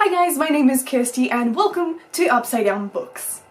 Hi guys, my name is Kirsty and welcome to Upside Down Books.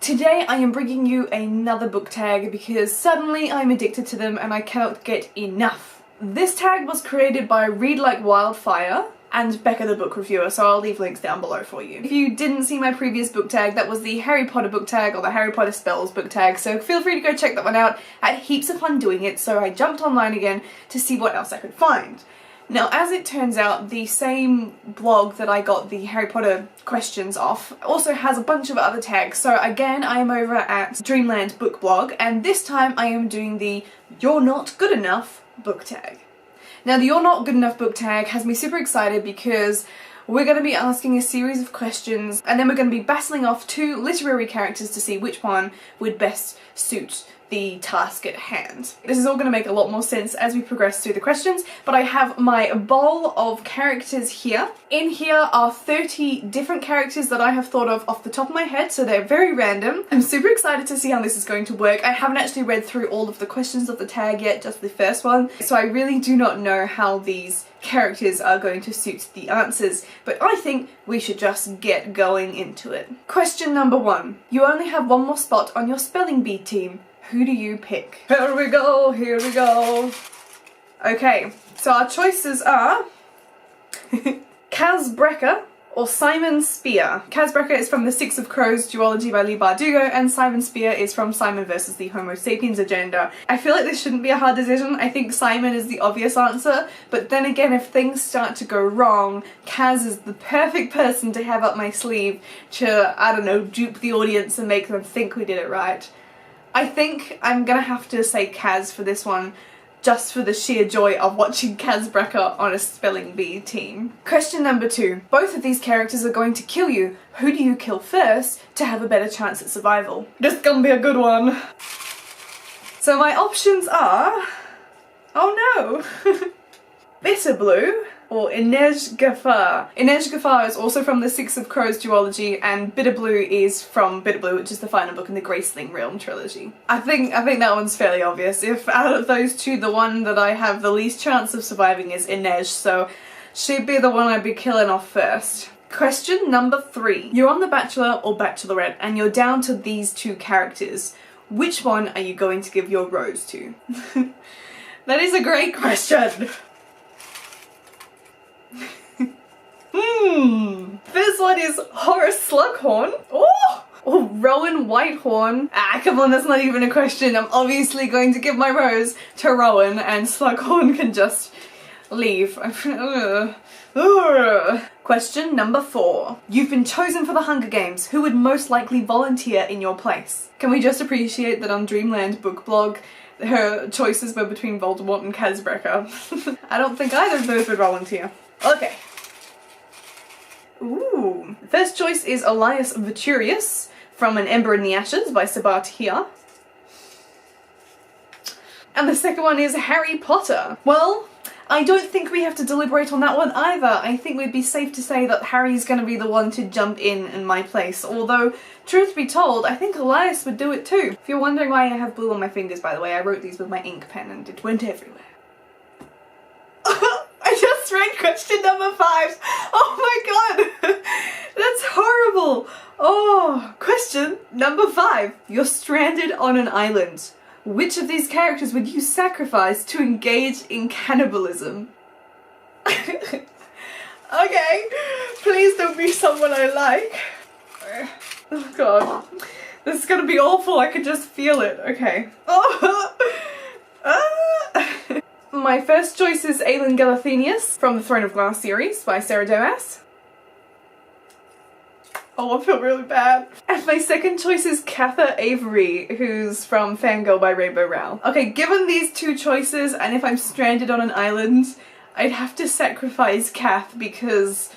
Today I am bringing you another book tag because suddenly I'm addicted to them and I cannot get enough. This tag was created by Read Like Wildfire and Becca the book reviewer, so I'll leave links down below for you. If you didn't see my previous book tag, that was the Harry Potter book tag or the Harry Potter spells book tag, so feel free to go check that one out. I had heaps of fun doing it, so I jumped online again to see what else I could find. Now, as it turns out, the same blog that I got the Harry Potter questions off also has a bunch of other tags. So again, I am over at Dreamland Book Blog, and this time I am doing the You're Not Good Enough book tag. Now, the You're Not Good Enough book tag has me super excited because we're going to be asking a series of questions and then we're going to be battling off two literary characters to see which one would best suit the task at hand. This is all going to make a lot more sense as we progress through the questions, but I have my bowl of characters here. In here are 30 different characters that I have thought of off the top of my head, so they're very random. I'm super excited to see how this is going to work. I haven't actually read through all of the questions of the tag yet, just the first one, so I really do not know how these characters are going to suit the answers, but I think we should just get going into it. Question number 1. You only have one more spot on your spelling bee team. Who do you pick? Here we go, here we go. Okay, so our choices are Kaz Brecker or Simon Spear. Kaz Brecker is from The Six of Crows duology by Leigh Bardugo, and Simon Spear is from Simon vs. the Homo Sapiens Agenda. I feel like this shouldn't be a hard decision. I think Simon is the obvious answer, but then again, if things start to go wrong, Kaz is the perfect person to have up my sleeve to, I don't know, dupe the audience and make them think we did it right. I think I'm gonna have to say Kaz for this one, just for the sheer joy of watching Kaz Brecker on a spelling bee team. Question number 2. Both of these characters are going to kill you. Who do you kill first to have a better chance at survival? This is gonna be a good one. So my options are... oh no! Bitter Blue or Inej Ghaffar. Inej Ghaffar is also from the Six of Crows duology, and Bitter Blue is from Bitter Blue, which is the final book in the Graceling Realm trilogy. I think that one's fairly obvious. If out of those two, the one that I have the least chance of surviving is Inej, so she'd be the one I'd be killing off first. Question number 3. You're on The Bachelor or Bachelorette, and you're down to these two characters. Which one are you going to give your rose to? That is a great question. This one is Horace Slughorn. Oh! Or Rowan Whitehorn. Ah, come on, that's not even a question. I'm obviously going to give my rose to Rowan, and Slughorn can just leave. Question number 4. You've been chosen for the Hunger Games. Who would most likely volunteer in your place? Can we just appreciate that on Dreamland Book Blog, her choices were between Voldemort and Kaz Brecker? I don't think either of those would volunteer. Okay. Ooh. The first choice is Elias Viturius from An Ember in the Ashes by Sabat Here. And the second one is Harry Potter. Well, I don't think we have to deliberate on that one either. I think we'd be safe to say that Harry's gonna be the one to jump in my place, although, truth be told, I think Elias would do it too. If you're wondering why I have blue on my fingers, by the way, I wrote these with my ink pen and it went everywhere. I just read question number 5. Oh my god! That's horrible! Oh, question number 5. You're stranded on an island. Which of these characters would you sacrifice to engage in cannibalism? Okay, please don't be someone I like. Oh god, this is gonna be awful, I can just feel it. Okay. Oh. My first choice is Aelin Galathynius from the Throne of Glass series by Sarah Domas. Oh, I feel really bad. And my second choice is Katha Avery, who's from Fangirl by Rainbow Rowell. Okay, given these two choices, and if I'm stranded on an island, I'd have to sacrifice Kath because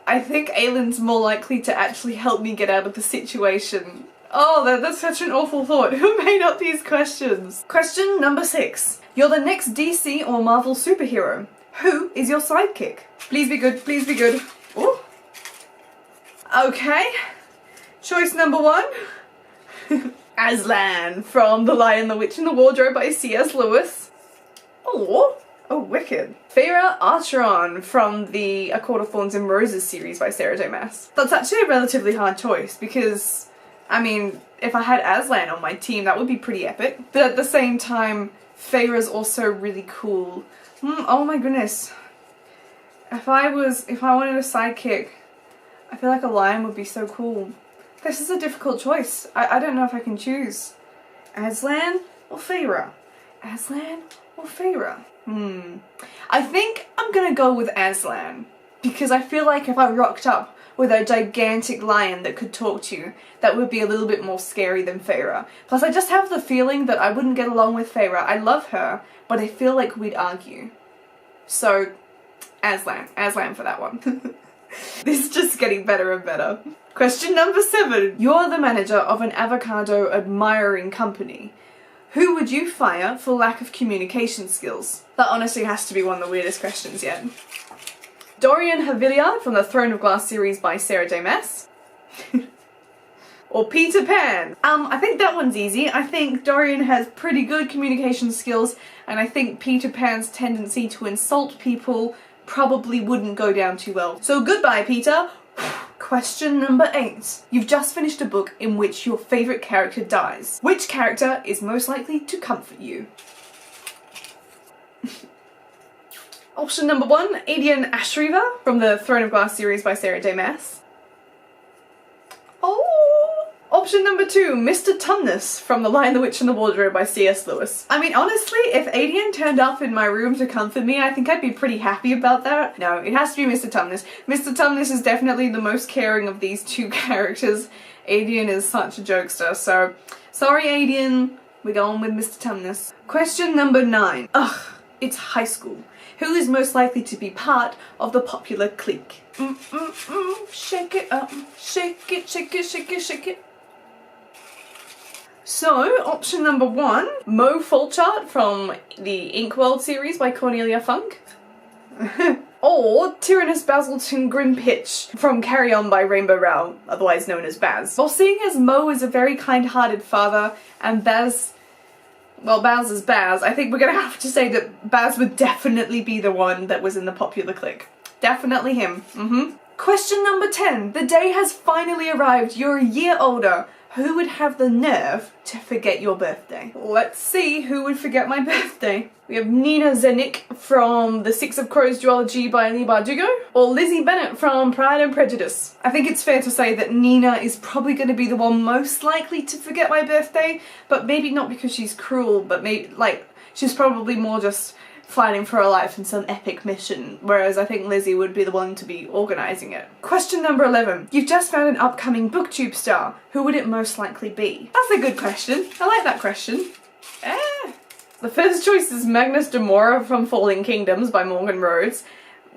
I think Aelin's more likely to actually help me get out of the situation. Oh, that's such an awful thought. Who made up these questions? Question number 6. You're the next DC or Marvel superhero. Who is your sidekick? Please be good, please be good. Ooh. Okay. Choice number 1. Aslan from The Lion, the Witch and the Wardrobe by C.S. Lewis. Oh, Oh, wicked. Feyre Archeron from the A Court of Thorns and Roses series by Sarah J Maas. That's actually a relatively hard choice because, I mean, if I had Aslan on my team, that would be pretty epic. But at the same time, Feyre's also really cool. Oh my goodness. If I wanted a sidekick, I feel like a lion would be so cool. This is a difficult choice. I don't know if I can choose. Aslan or Feyre? Aslan or Feyre? I think I'm gonna go with Aslan. Because I feel like if I rocked up with a gigantic lion that could talk to you, that would be a little bit more scary than Feyre. Plus I just have the feeling that I wouldn't get along with Feyre. I love her, but I feel like we'd argue. So, Aslan for that one. This is just getting better and better. Question number 7. You're the manager of an avocado admiring company. Who would you fire for lack of communication skills? That honestly has to be one of the weirdest questions yet. Dorian Havillard from the Throne of Glass series by Sarah J Maas. Or Peter Pan. I think that one's easy. I think Dorian has pretty good communication skills, and I think Peter Pan's tendency to insult people probably wouldn't go down too well. So goodbye, Peter. Question number 8. You've just finished a book in which your favourite character dies. Which character is most likely to comfort you? Option number 1, Aedion Ashriver from the Throne of Glass series by Sarah J Maas. Oh! Option number 2, Mr. Tumnus from The Lion, the Witch and the Wardrobe by C.S. Lewis. I mean, honestly, if Aedion turned up in my room to comfort me, I think I'd be pretty happy about that. No, it has to be Mr. Tumnus. Mr. Tumnus is definitely the most caring of these two characters. Aedion is such a jokester, so sorry Aedion, we're going with Mr. Tumnus. Question number 9. Ugh, it's high school. Who is most likely to be part of the popular clique? Shake it up, shake it, shake it, shake it, shake it. So, option number 1, Mo Fulchart from the Inkworld series by Cornelia Funk. Or Tyrannus Basilton Grimpitch from Carry On by Rainbow Rowell, otherwise known as Baz. Well, seeing as Mo is a very kind-hearted father and Baz, well, Baz is Baz, I think we're gonna have to say that Baz would definitely be the one that was in the popular clique. Definitely him. Question number 10. The day has finally arrived. You're a year older. Who would have the nerve to forget your birthday? Let's see who would forget my birthday. We have Nina Zenik from The Six of Crows duology by Leigh Bardugo, or Lizzie Bennet from Pride and Prejudice. I think it's fair to say that Nina is probably going to be the one most likely to forget my birthday, but maybe not because she's cruel, but maybe, like, she's probably more just fighting for her life in some epic mission, whereas I think Lizzie would be the one to be organising it. Question number 11. You've just found an upcoming booktube star. Who would it most likely be? That's a good question. I like that question. The first choice is Magnus de Mora from Falling Kingdoms by Morgan Rhodes.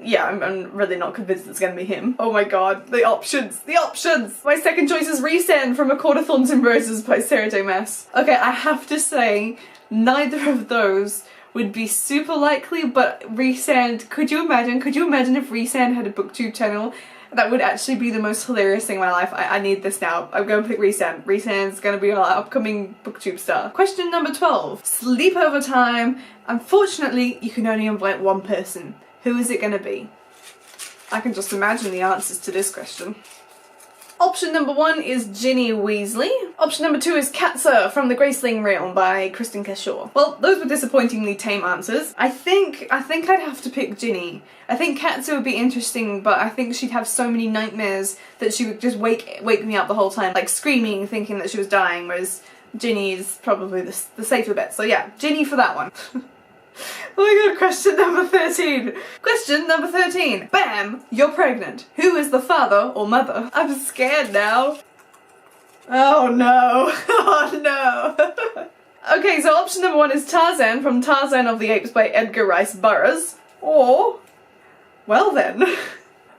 Yeah, I'm really not convinced it's gonna be him. Oh my god, the options! The options! My second choice is Rhysand from A Court of Thorns and Roses by Sarah J Maas. Okay, I have to say, neither of those would be super likely, but Rhysand, could you imagine if Rhysand had a booktube channel? That would actually be the most hilarious thing in my life. I need this now. I'm gonna pick Rhysand. Rhysand's gonna be our upcoming booktube star. Question number 12. Sleepover time. Unfortunately, you can only invite one person. Who is it gonna be? I can just imagine the answers to this question. Option number 1 is Ginny Weasley. Option number 2 is Katza from The Graceling Realm by Kristen Cashore. Well, those were disappointingly tame answers. I think I'd have to pick Ginny. I think Katza would be interesting, but I think she'd have so many nightmares that she would just wake me up the whole time, like screaming, thinking that she was dying, whereas Ginny is probably the safer bet. So yeah, Ginny for that one. Oh my god, question number 13. Question number 13. Bam! You're pregnant. Who is the father or mother? I'm scared now. Oh no. Oh no. Okay, so option number 1 is Tarzan from Tarzan of the Apes by Edgar Rice Burroughs. Or, well then,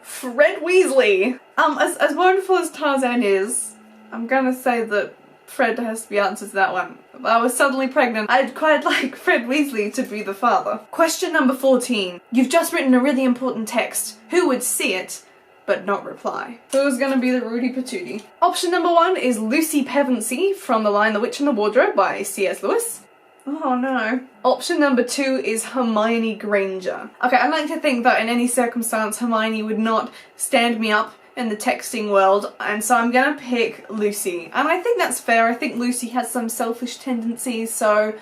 Fred Weasley. As wonderful as Tarzan is, I'm gonna say that Fred has to be answered to that one. I was suddenly pregnant. I'd quite like Fred Weasley to be the father. Question number 14. You've just written a really important text. Who would see it, but not reply? Who's gonna be the Rudy Patootie? Option number 1 is Lucy Pevensey from The Lion, the Witch and the Wardrobe by C.S. Lewis. Oh no. Option number 2 is Hermione Granger. Okay, I like to think that in any circumstance Hermione would not stand me up in the texting world, and so I'm gonna pick Lucy. And I think that's fair. I think Lucy has some selfish tendencies, so,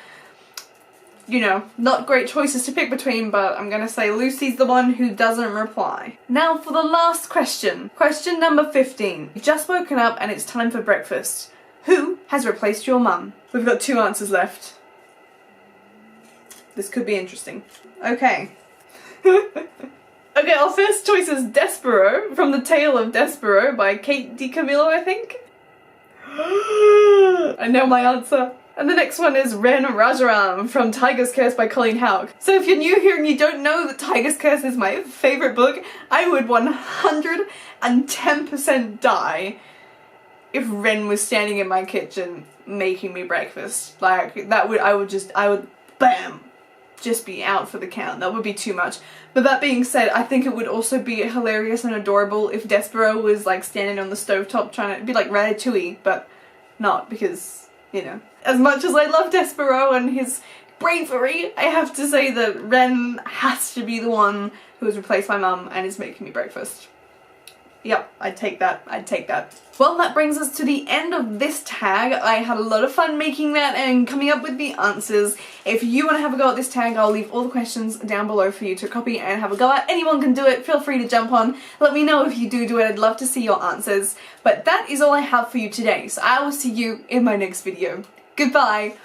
you know, not great choices to pick between, but I'm gonna say Lucy's the one who doesn't reply. Now for the last question. Question number 15. You've just woken up and it's time for breakfast. Who has replaced your mum? We've got 2 answers left. This could be interesting. Okay. Okay, our first choice is Despero, from The Tale of Despero by Kate DiCamillo, I think. I know my answer. And the next one is Ren Rajaram from Tiger's Curse by Colleen Houck. So if you're new here and you don't know that Tiger's Curse is my favourite book, I would 110% die if Ren was standing in my kitchen making me breakfast. Like, I would, bam, just be out for the count. That would be too much. But that being said, I think it would also be hilarious and adorable if Despero was like standing on the stovetop trying to be like Ratatouille, but not, because, you know. As much as I love Despero and his bravery, I have to say that Ren has to be the one who has replaced my mum and is making me breakfast. Yep, I'd take that. I'd take that. Well, that brings us to the end of this tag. I had a lot of fun making that and coming up with the answers. If you want to have a go at this tag, I'll leave all the questions down below for you to copy and have a go at. Anyone can do it. Feel free to jump on. Let me know if you do it. I'd love to see your answers. But that is all I have for you today, so I will see you in my next video. Goodbye!